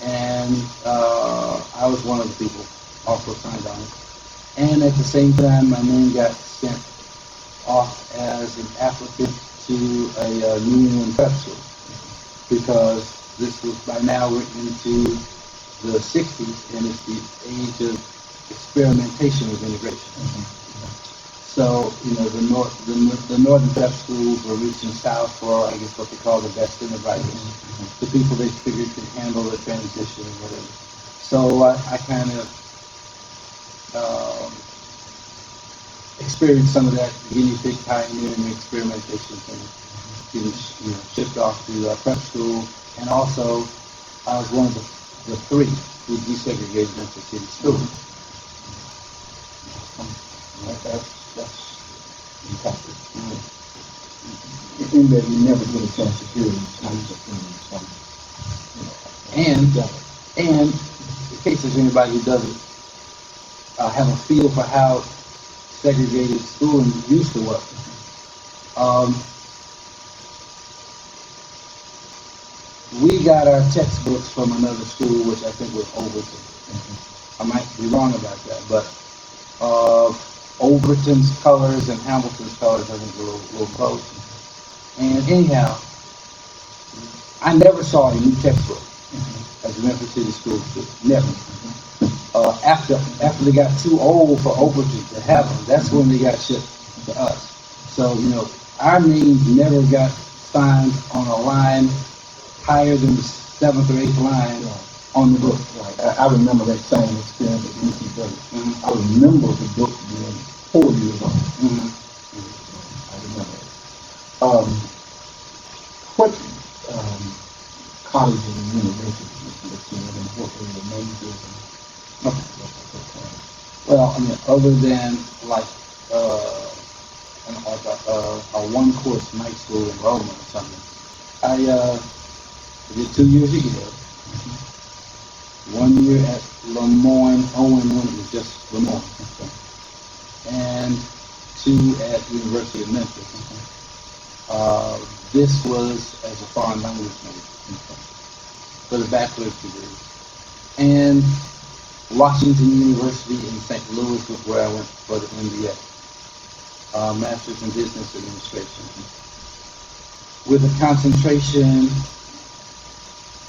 and I was one of the people also signed on it. And at the same time, my name got sent off as an applicant to a New England prep school, because this was, by now we're into the 60s, and it's the age of experimentation with integration. So, the northern prep schools were reaching south for, I guess, what they call the best and the brightest, the people they figured could handle the transition and whatever. So I kind of experienced some of that guinea pig pioneering experimentation thing, getting shipped off to prep school, and also I was one of the three who desegregated Memphis City School. That's fantastic. In that you never get a chance to hear these kinds of things from, And in case there's anybody who doesn't have a feel for how segregated schooling used to work, we got our textbooks from another school, which I think was Overton. I might be wrong about that, but Overton's colors and Hamilton's colors, I think, were a little close. And anyhow, I never saw a new textbook at the Memphis City School. Never. After they got too old for Overton to have them, that's when they got shipped to us. So, our names never got signed on a line higher than the 7th or 8th line on the book. Right. I remember that same experience at UC I remember the book being 4 years old. I remember it. What colleges and universities did you attend, and what were your majors? Well, other than a one-course night school enrollment or something, I did 2 years at Yale, 1 year at Lemoyne Owen when it was just Lemoyne, and 2 at University of Memphis. This was as a foreign language major for the bachelor's degree. And Washington University in St. Louis was where I went for the MBA, Master's in Business Administration, with a concentration.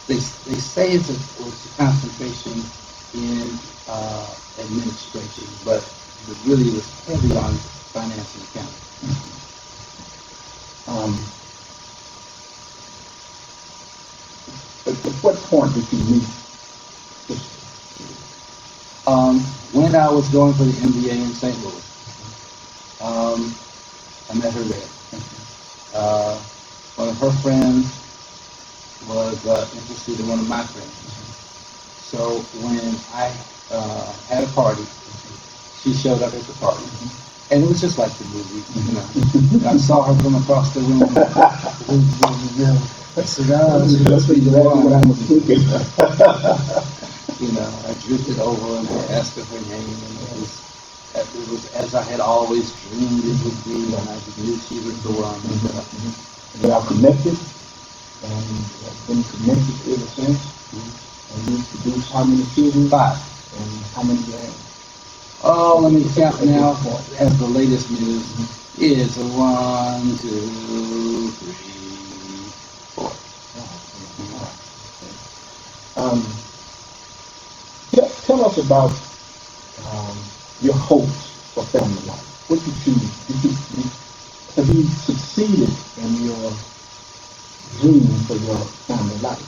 They say it's a concentration in administration, but it really was heavy on finance and accounting. At what point did you meet? When I was going for the MBA in St. Louis, I met her there. One of her friends was interested in one of my friends. So when I had a party, she showed up at the party. And it was just like the movie, I saw her come across the room. I said, she must be the one I was thinking. I drifted over and I asked her her name, and it was as I had always dreamed it would be, and I just knew she was the one. We are connected, and been connected ever since. And you produced how many children? 5. And how many grand? Oh, let me count now. As the latest news is 1, 2, 3, 4. Tell us about your hopes for family life. What did you have you succeeded in your dream for your family life?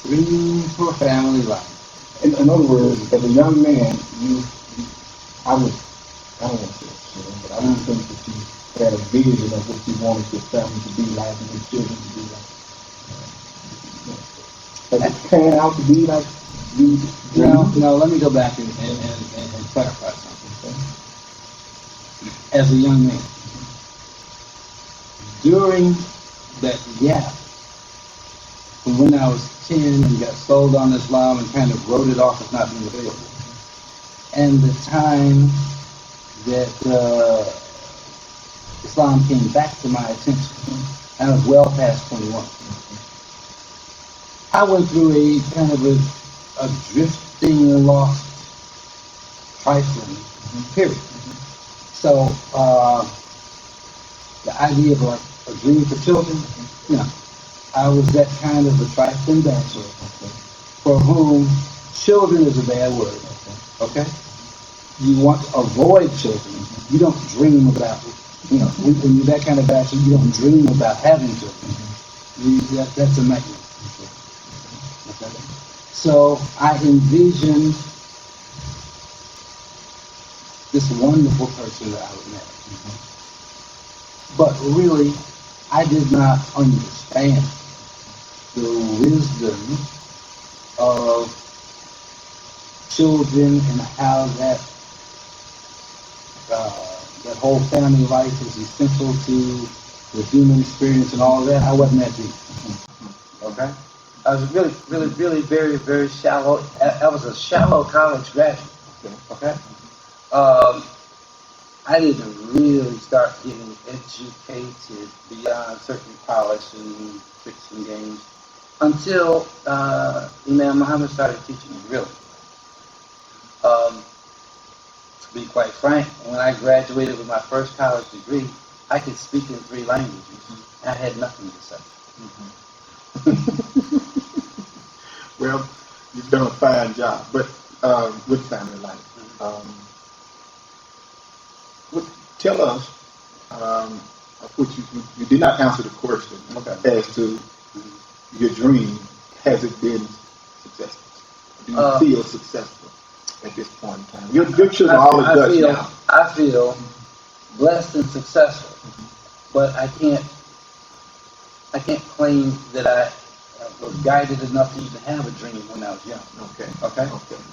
Dream for family life. In other words, as a young man, I don't want to say assume, but I would think that you had a vision of what you wanted your family to be like and your children to be like. Has it panned out to be like you? No, let me go back and clarify something. As a young man, during that gap from when I was 10 and got sold on Islam and kind of wrote it off as not being available, and the time that Islam came back to my attention, I was well past 21. I went through a kind of a drifting, lost, trifling period. So the idea of a dream for children, you know, I was that kind of a trifling bachelor for whom children is a bad word. Okay? You want to avoid children. You don't dream about, you know, when you're that kind of bachelor, you don't dream about having children. That's a nightmare. Okay? So I envisioned this wonderful person that I would marry. But really, I did not understand the wisdom of children and how that that whole family life is essential to the human experience and all of that. I wasn't that deep. Okay? I was really very shallow. I was a shallow college graduate. Okay? I didn't really start getting educated beyond certain polish and tricks and games until Imam Muhammad started teaching me, really. To be quite frank, when I graduated with my first college degree, I could speak in 3 languages. I had nothing to say. Well, you've done a fine job, but with family life. Tell us, what you did not answer the question as to your dream. Has it been successful? Do you feel successful at this point in time? Your children are all adults now. I feel blessed and successful, but I can't claim that I was guided enough to even have a dream when I was young. Okay.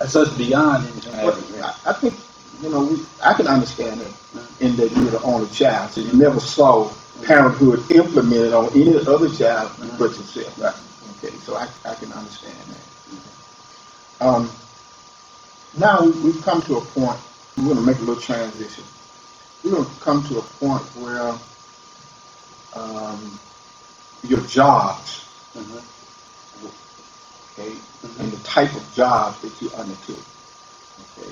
So it's beyond even having a dream. I think, you know, I can understand it in that you're the only child, so you never saw parenthood implemented on any other child but yourself. Right. Okay, so I can understand that. Now we've come to a point, we're going to make a little transition. We're going to come to a point where your jobs, okay, and the type of jobs that you undertook. Okay,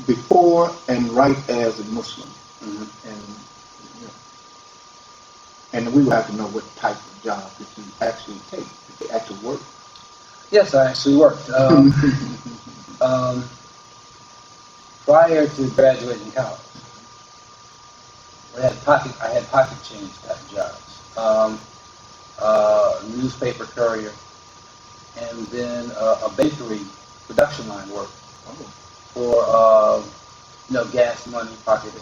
before and right as a Muslim, and we would have to know what type of job that you actually take, if you actually work. Yes, I actually worked. Prior to graduating college, I had pocket change type jobs, newspaper courier, and then a bakery production line work for gas money, pocket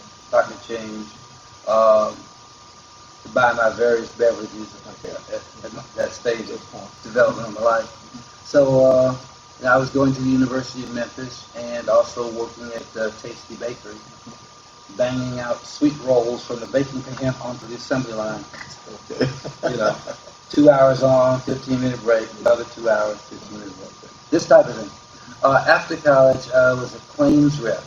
change, to buy my various beverages at that stage of development of my life. So I was going to the University of Memphis and also working at the Tasty Bakery, banging out sweet rolls from the baking pan onto the assembly line. 2 hours on, 15-minute break, another 2 hours, 15-minute break. This type of thing. After college, I was a claims rep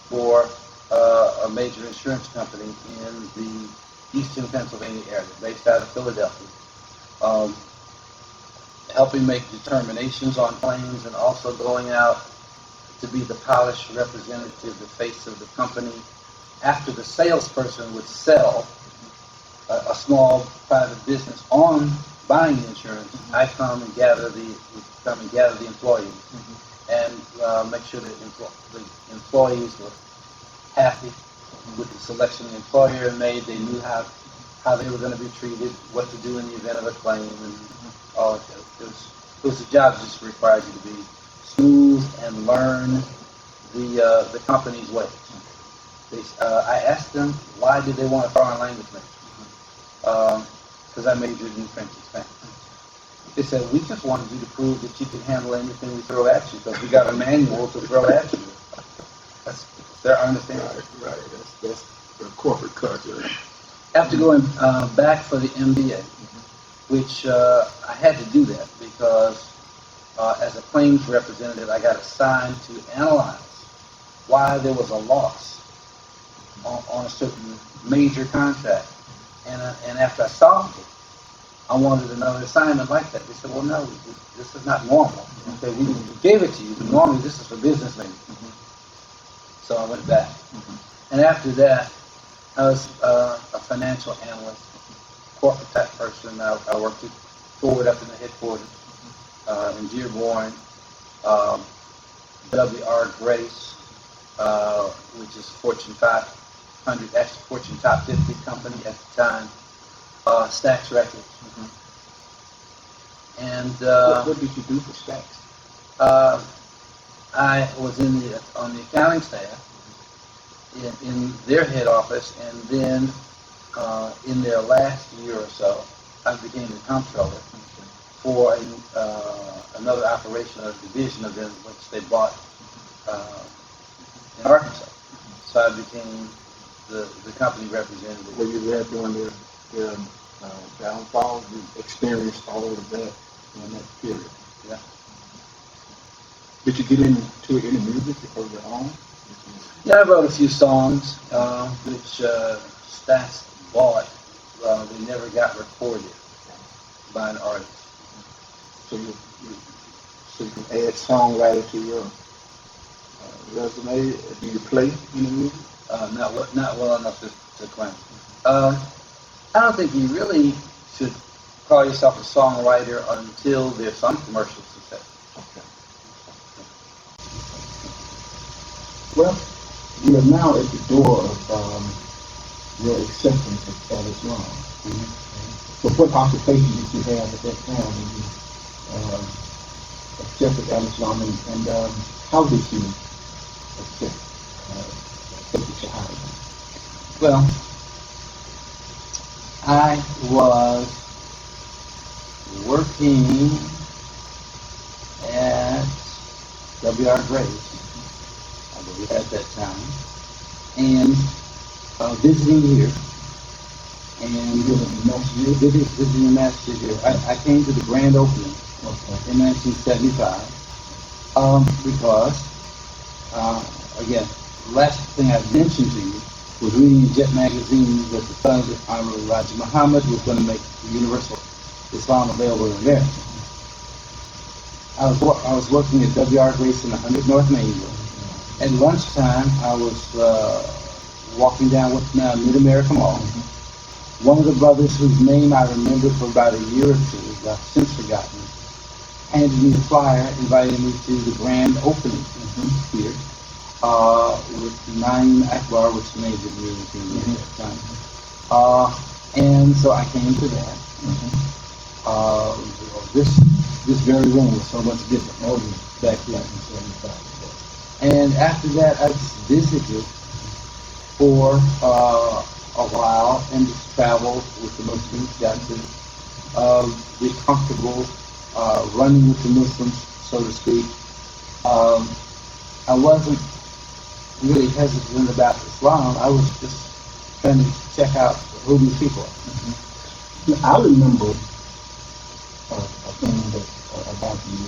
for a major insurance company in the eastern Pennsylvania area, based out of Philadelphia, helping make determinations on claims and also going out to be the polished representative, the face of the company. After the salesperson would sell a small private business on buying insurance, I come and gather the employees and make sure that the employees were happy with the selection the employer made. They knew how they were going to be treated, what to do in the event of a claim, and all of that. It was a job that just required you to be smooth and learn the company's ways. I asked them why did they want a foreign language major, because I majored in French and Spanish. They said, we just wanted you to prove that you can handle anything we throw at you, because we got a manual to throw at you. That's their understanding. Right. That's the corporate culture. After going back for the MBA, which I had to do that because as a claims representative, I got assigned to analyze why there was a loss on a certain major contract. And after I solved it, I wanted another assignment like that. They said, well, no, this is not normal. Okay, we gave it to you, but normally this is for businessmen. So I went back. And after that, I was a financial analyst, corporate type person. I worked forward up in the headquarters in Dearborn, W.R. Grace, which is Fortune 500, actually Fortune Top 50 company at the time, Stax Records. And what did you do for Stax? I was on the accounting staff in their head office, and then in their last year or so, I became the comptroller for another operation or division of them, which they bought in Arkansas. So I became the company representative. Were you there during their downfall? You experienced all of that in that period. Yeah. Did you get into any music of your own? Yeah, I wrote a few songs, which Stax bought. They never got recorded by an artist. So you can add songwriter to your resume. Do you play any music? Not well enough to claim. I don't think you really should call yourself a songwriter until there's some commercial success. Okay. Well, you are now at the door of your acceptance of Islam. So what occupation did you have at that time when you accepted Islam, and how did you accept the Shahada? Well, I was working at W.R. Grace, I believe, at that time, and visiting here, and visiting the masjid here. I came to the grand opening in 1975 because, again, the last thing I mentioned to you was reading in Jet magazine that the sons of Honorable Raja Muhammad was going to make universal Islam available in America. I was working at W.R. Grace in 100 North Mainville. At lunchtime, I was walking down what's now Mid-America Mall. One of the brothers, whose name I remembered for about a year or two, I've since forgotten, handed me a flyer inviting me to the grand opening here with Naim Akbar, which made the meeting at that time. And so I came to that. This very room was so much different back then in 75. And after that, I just visited for a while and just traveled with the Muslims, got to be comfortable running with the Muslims, so to speak. I wasn't really hesitant about Islam. I was just trying to check out who these people are. I remember a thing about you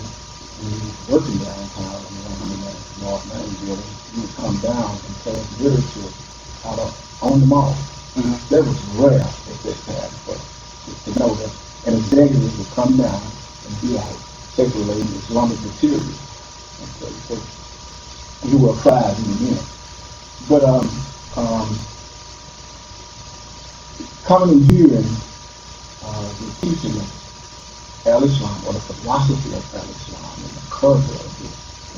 when you were working downtown in North Mainville. You would come down and pass literature out on the mall. That was rare at that time, but to know that an executive would come down and be out circulating Islamic material. And so you were a prize in the end. But coming in here and the teaching of Al-Islam, or the philosophy of Al-Islam, and the culture of the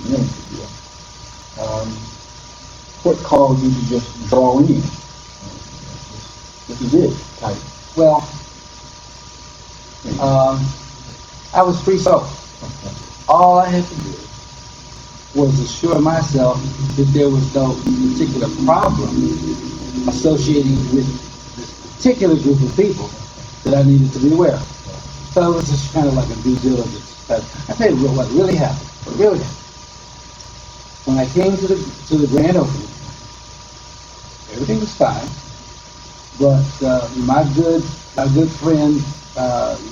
community here, what caused you to just draw in? This is it, type. Well, I was free soul. All I had to do was assure myself that there was no particular problem associating with this particular group of people that I needed to be aware of. So it was just kind of like a due diligence. But I tell you what really happened. What really happened. When I came to the grand opening, everything was fine. But my good friend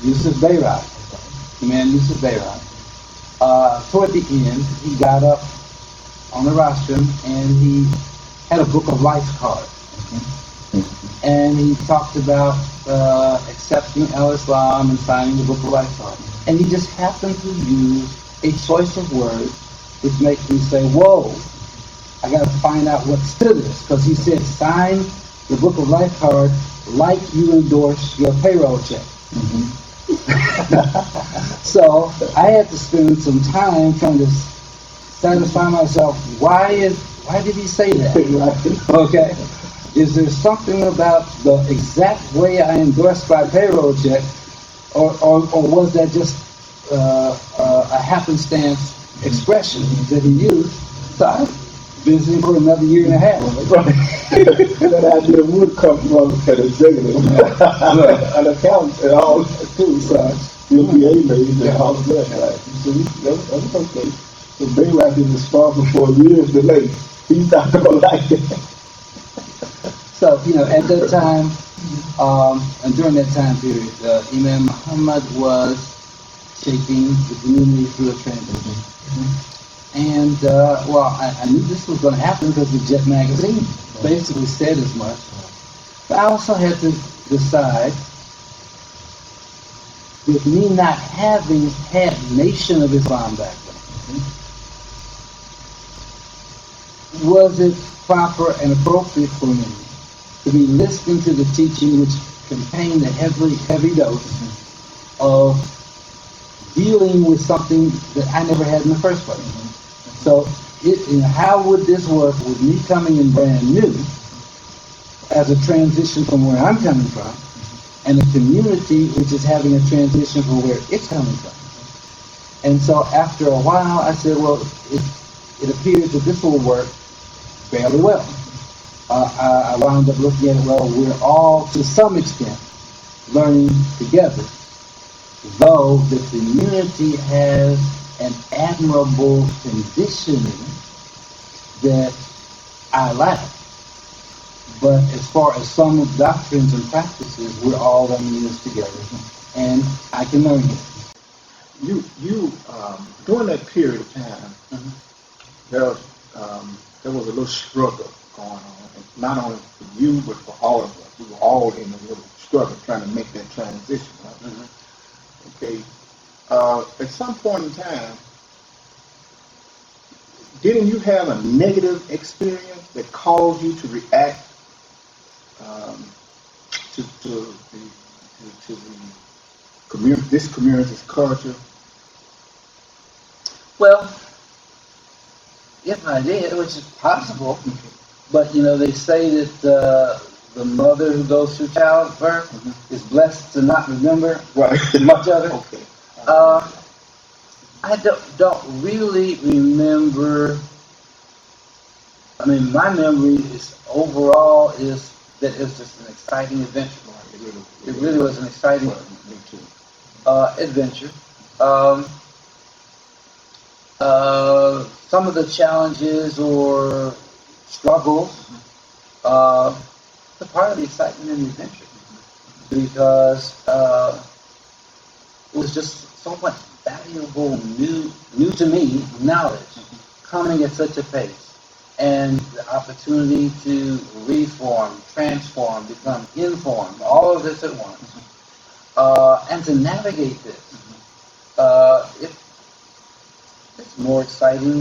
Yusuf Bayrat, Yusuf Bayrat, toward the end, he got up on the rostrum and he had a book of life cards. and he talked about accepting Al-Islam and signing the Book of Life. And he just happened to use a choice of words which makes me say, whoa, I got to find out what's to this. Because he said, sign the Book of Life card like you endorse your payroll check. So I had to spend some time trying to satisfy myself, why did he say that? Okay. Is there something about the exact way I endorsed my payroll check, or was that just a happenstance expression that he used? So I was visiting for another year and a half. That idea would come from an executive, an accountant, and all that too. So you'll be A-lady and all of that, right? So that's okay. So Baylock is responsible for years delay. He's not going to like it. So, at that time, and during that time period, Imam Muhammad was taking the community through a transition. And, I knew this was going to happen because the Jet magazine basically said as much. But I also had to decide, with me not having had Nation of Islam back then, was it proper and appropriate for me to be listening to the teaching which contained a heavy dose of dealing with something that I never had in the first place? So, how would this work with me coming in brand new as a transition from where I'm coming from, and a community which is having a transition from where it's coming from? And so after a while, I said, well, it appears that this will work fairly well. I wound up looking at it, well, we're all, to some extent, learning together, though the community has an admirable conditioning that I lack. But as far as some doctrines and practices, we're all learning this together, and I can learn it. You during that period of time, there was a little struggle going on, and not only for you, but for all of us. We were all in a little struggle trying to make that transition. Right? Okay. At some point in time, didn't you have a negative experience that caused you to react to the community, this community's culture? Well, if I did, which is possible, but they say that the mother who goes through childbirth is blessed to not remember much of it. Okay. I don't really remember. I mean, my memory is overall is that it was just an exciting adventure. It really was an exciting adventure. Some of the challenges or struggles are part of the excitement and the adventure, because it was just so much valuable, new to me knowledge coming at such a pace, and the opportunity to reform, transform, become informed, all of this at once, and to navigate this. It's more exciting